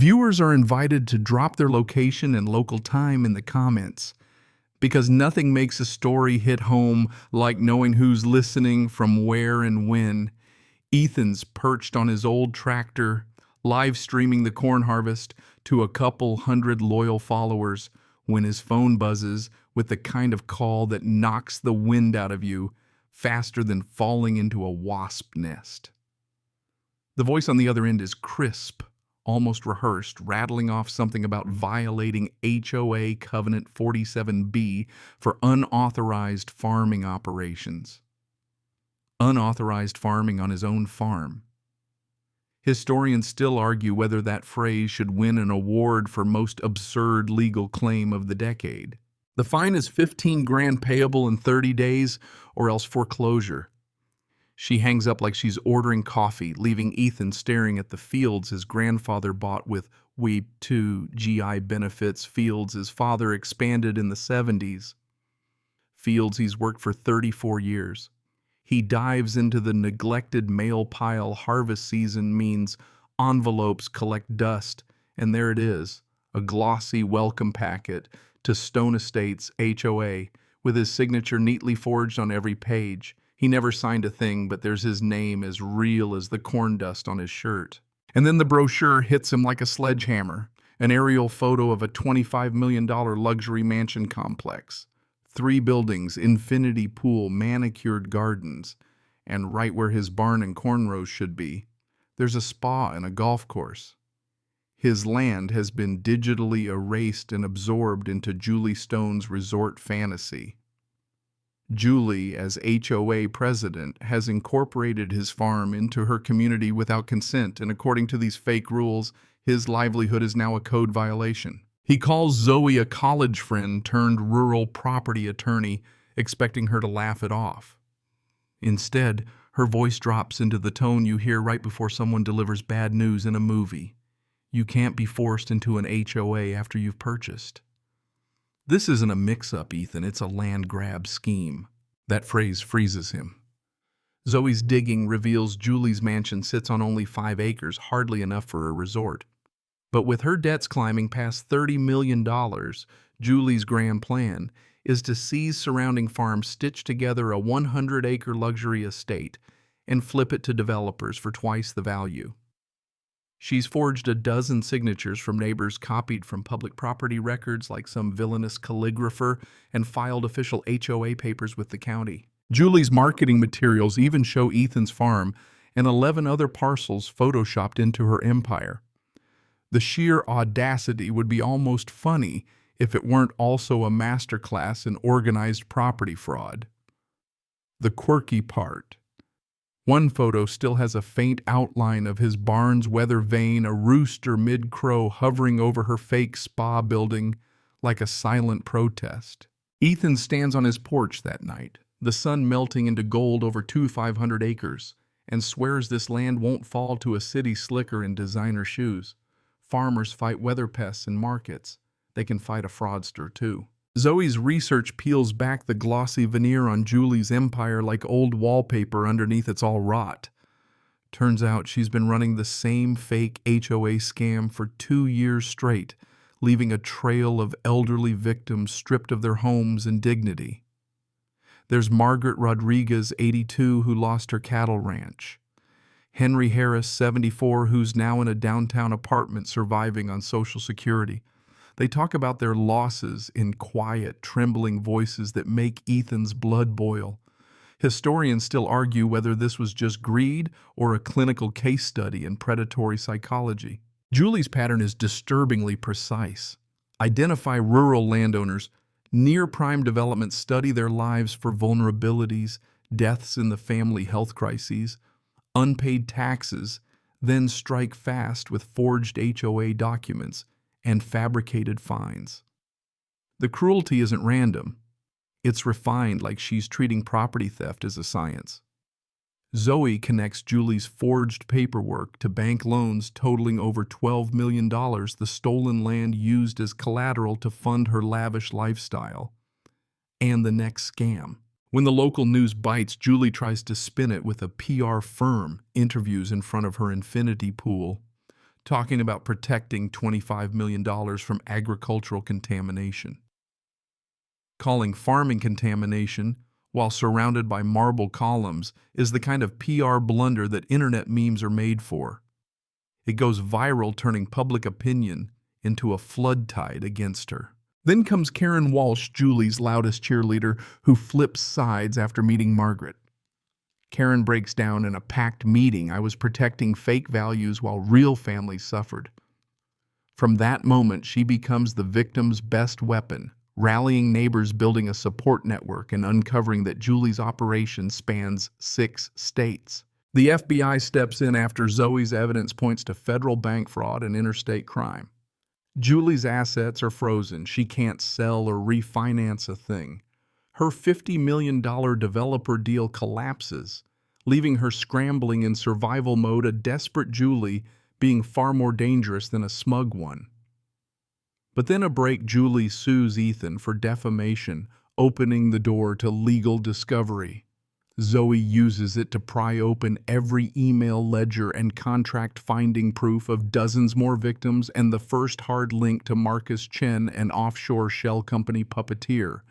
Viewers are invited to drop their location and local time in the comments, because nothing makes a story hit home like knowing who's listening, from where and when. Ethan's perched on his old tractor, live streaming the corn harvest to a couple hundred loyal followers, when his phone buzzes with the kind of call that knocks the wind out of you faster than falling into a wasp nest. The voice on the other end is crisp, almost rehearsed, rattling off something about violating HOA Covenant 47B for unauthorized farming operations. Unauthorized farming on his own farm. Historians still argue whether that phrase should win an award for most absurd legal claim of the decade. The fine is $15,000 payable in 30 days or else foreclosure. She hangs up like she's ordering coffee, leaving Ethan staring at the fields his grandfather bought with WEEP 2 GI benefits, fields his father expanded in the 70s. Fields he's worked for 34 years. He dives into the neglected mail pile. Harvest season means envelopes collect dust, and there it is, a glossy welcome packet to Stone Estates HOA, with his signature neatly forged on every page. He never signed a thing, but there's his name as real as the corn dust on his shirt. And then the brochure hits him like a sledgehammer, an aerial photo of a $25 million luxury mansion complex. 3 buildings, infinity pool, manicured gardens, and right where his barn and cornrows should be, there's a spa and a golf course. His land has been digitally erased and absorbed into Julie Stone's resort fantasy. Julie, as HOA president, has incorporated his farm into her community without consent, and according to these fake rules, his livelihood is now a code violation. He calls Zoe a college friend turned rural property attorney, expecting her to laugh it off. Instead, her voice drops into the tone you hear right before someone delivers bad news in a movie. You can't be forced into an HOA after you've purchased. This isn't a mix-up, Ethan. It's a land grab scheme. That phrase freezes him. Zoe's digging reveals Julie's mansion sits on only 5 acres, hardly enough for a resort. But with her debts climbing past $30 million, Julie's grand plan is to seize surrounding farms, stitch together a 100-acre luxury estate, and flip it to developers for twice the value. She's forged a dozen signatures from neighbors copied from public property records like some villainous calligrapher, and filed official HOA papers with the county. Julie's marketing materials even show Ethan's farm and 11 other parcels photoshopped into her empire. The sheer audacity would be almost funny if it weren't also a masterclass in organized property fraud. The quirky part. One photo still has a faint outline of his barn's weather vane, a rooster mid-crow hovering over her fake spa building like a silent protest. Ethan stands on his porch that night, the sun melting into gold over 500 acres, and swears this land won't fall to a city slicker in designer shoes. Farmers fight weather pests in markets. They can fight a fraudster, too. Zoe's research peels back the glossy veneer on Julie's empire like old wallpaper underneath it's all rot. Turns out she's been running the same fake HOA scam for 2 years straight, leaving a trail of elderly victims stripped of their homes and dignity. There's Margaret Rodriguez, 82, who lost her cattle ranch. Henry Harris, 74, who's now in a downtown apartment surviving on Social Security. They talk about their losses in quiet, trembling voices that make Ethan's blood boil. Historians still argue whether this was just greed or a clinical case study in predatory psychology. Julie's pattern is disturbingly precise. Identify rural landowners, near prime development, study their lives for vulnerabilities, deaths in the family health crises, unpaid taxes, then strike fast with forged HOA documents and fabricated fines. The cruelty isn't random. It's refined, like she's treating property theft as a science. Zoe connects Julie's forged paperwork to bank loans totaling over $12 million, the stolen land used as collateral to fund her lavish lifestyle. And the next scam. When the local news bites, Julie tries to spin it with a PR firm, interviews in front of her infinity pool, talking about protecting $25 million from agricultural contamination. Calling farming contamination, while surrounded by marble columns, is the kind of PR blunder that internet memes are made for. It goes viral, turning public opinion into a flood tide against her. Then comes Karen Walsh, Julie's loudest cheerleader, who flips sides after meeting Margaret. Karen breaks down in a packed meeting. I was protecting fake values while real families suffered. From that moment, she becomes the victim's best weapon, rallying neighbors, building a support network, and uncovering that Julie's operation spans 6 states. The FBI steps in after Zoe's evidence points to federal bank fraud and interstate crime. Julie's assets are frozen. She can't sell or refinance a thing. Her $50 million developer deal collapses, leaving her scrambling in survival mode, a desperate Julie being far more dangerous than a smug one. But then a break, Julie sues Ethan for defamation, opening the door to legal discovery. Zoe uses it to pry open every email ledger and contract, finding proof of dozens more victims and the first hard link to Marcus Chen, an offshore shell company puppeteer,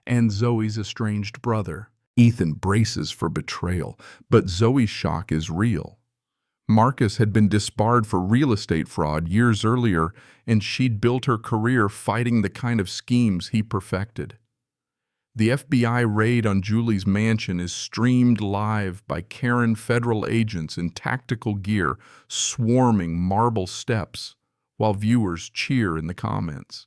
and Zoe's estranged brother. Ethan braces for betrayal, but Zoe's shock is real. Marcus had been disbarred for real estate fraud years earlier, and she'd built her career fighting the kind of schemes he perfected. The FBI raid on Julie's mansion is streamed live by Karen federal agents in tactical gear swarming marble steps, while viewers cheer in the comments.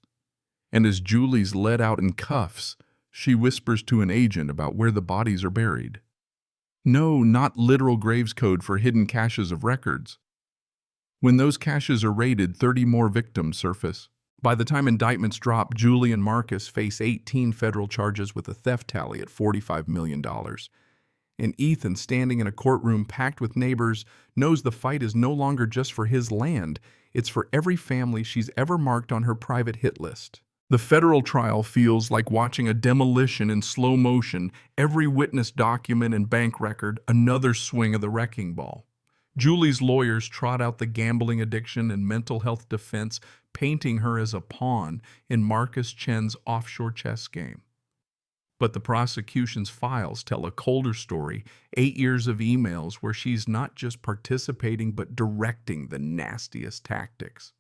And as Julie's led out in cuffs, she whispers to an agent about where the bodies are buried. No, not literal graves code for hidden caches of records. When those caches are raided, 30 more victims surface. By the time indictments drop, Julie and Marcus face 18 federal charges with a theft tally at $45 million. And Ethan, standing in a courtroom packed with neighbors, knows the fight is no longer just for his land, it's for every family she's ever marked on her private hit list. The federal trial feels like watching a demolition in slow motion, every witness document and bank record, another swing of the wrecking ball. Julie's lawyers trot out the gambling addiction and mental health defense, painting her as a pawn in Marcus Chen's offshore chess game. But the prosecution's files tell a colder story, 8 years of emails where she's not just participating but directing the nastiest tactics.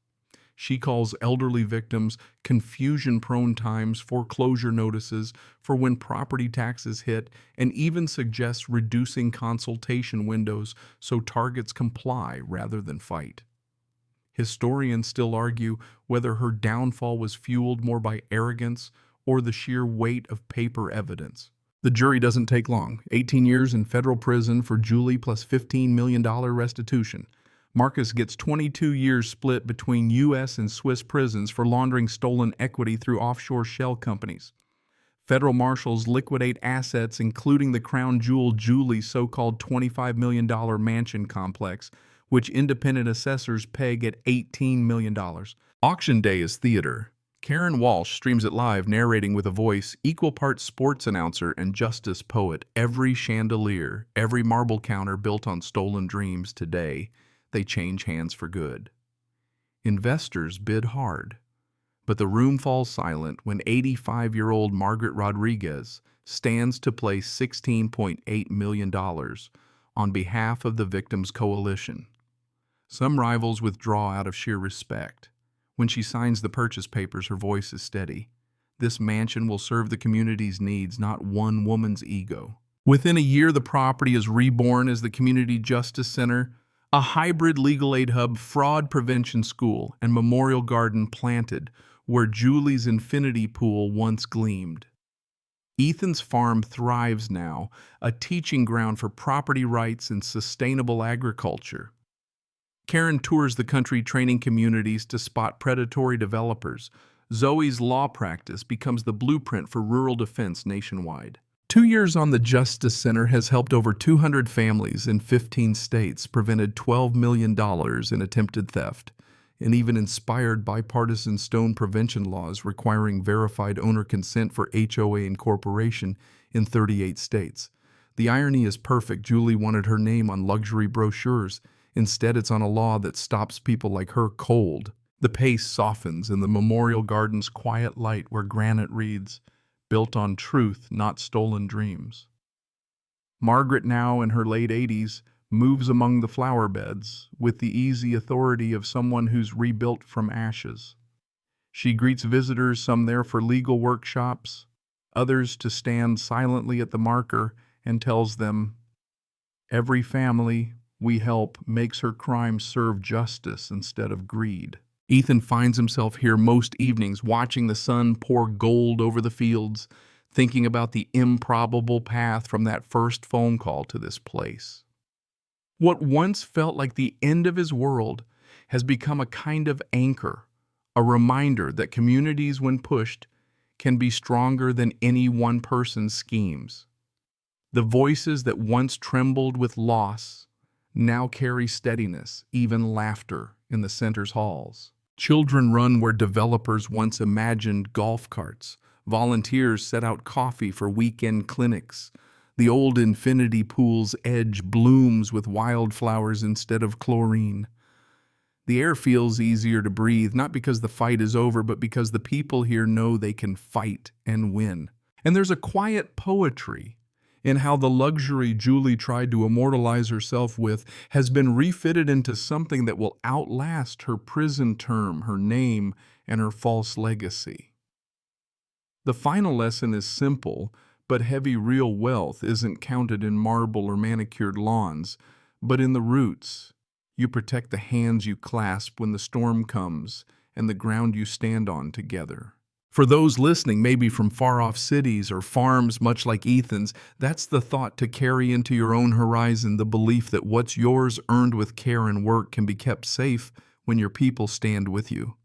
She calls elderly victims confusion-prone times, foreclosure notices for when property taxes hit, and even suggests reducing consultation windows so targets comply rather than fight. Historians still argue whether her downfall was fueled more by arrogance or the sheer weight of paper evidence. The jury doesn't take long. 18 years in federal prison for Julie plus $15 million restitution. Marcus gets 22 years split between U.S. and Swiss prisons for laundering stolen equity through offshore shell companies. Federal marshals liquidate assets, including the crown jewel Julie's so-called $25 million mansion complex, which independent assessors peg at $18 million. Auction day is theater. Karen Walsh streams it live, narrating with a voice, equal parts sports announcer and justice poet. Every chandelier, every marble counter built on stolen dreams today, they change hands for good. Investors bid hard, but the room falls silent when 85-year-old Margaret Rodriguez stands to place $16.8 million on behalf of the victims' coalition. Some rivals withdraw out of sheer respect. When she signs the purchase papers, her voice is steady. This mansion will serve the community's needs, not one woman's ego. Within a year, the property is reborn as the Community Justice Center, a hybrid legal aid hub, fraud prevention school, and memorial garden planted where Julie's infinity pool once gleamed. Ethan's farm thrives now, a teaching ground for property rights and sustainable agriculture. Karen tours the country training communities to spot predatory developers. Zoe's law practice becomes the blueprint for rural defense nationwide. 2 years on the Justice Center has helped over 200 families in 15 states, prevented $12 million in attempted theft, and even inspired bipartisan stone prevention laws requiring verified owner consent for HOA incorporation in 38 states. The irony is perfect. Julie wanted her name on luxury brochures. Instead, it's on a law that stops people like her cold. The pace softens in the Memorial Garden's quiet light where granite reads, "Built on truth, not stolen dreams." Margaret, now in her late 80s, moves among the flower beds with the easy authority of someone who's rebuilt from ashes. She greets visitors, some there for legal workshops, others to stand silently at the marker, and tells them, "Every family we help makes her crime serve justice instead of greed." Ethan finds himself here most evenings, watching the sun pour gold over the fields, thinking about the improbable path from that first phone call to this place. What once felt like the end of his world has become a kind of anchor, a reminder that communities, when pushed, can be stronger than any one person's schemes. The voices that once trembled with loss now carry steadiness, even laughter, in the center's halls. Children run where developers once imagined golf carts. Volunteers set out coffee for weekend clinics. The old infinity pool's edge blooms with wildflowers instead of chlorine. The air feels easier to breathe, not because the fight is over, but because the people here know they can fight and win. And there's a quiet poetry in how the luxury Julie tried to immortalize herself with has been refitted into something that will outlast her prison term, her name, and her false legacy. The final lesson is simple, but heavy. Real wealth isn't counted in marble or manicured lawns, but in the roots. You protect the hands you clasp when the storm comes and the ground you stand on together. For those listening, maybe from far-off cities or farms much like Ethan's, that's the thought to carry into your own horizon, the belief that what's yours, earned with care and work, can be kept safe when your people stand with you.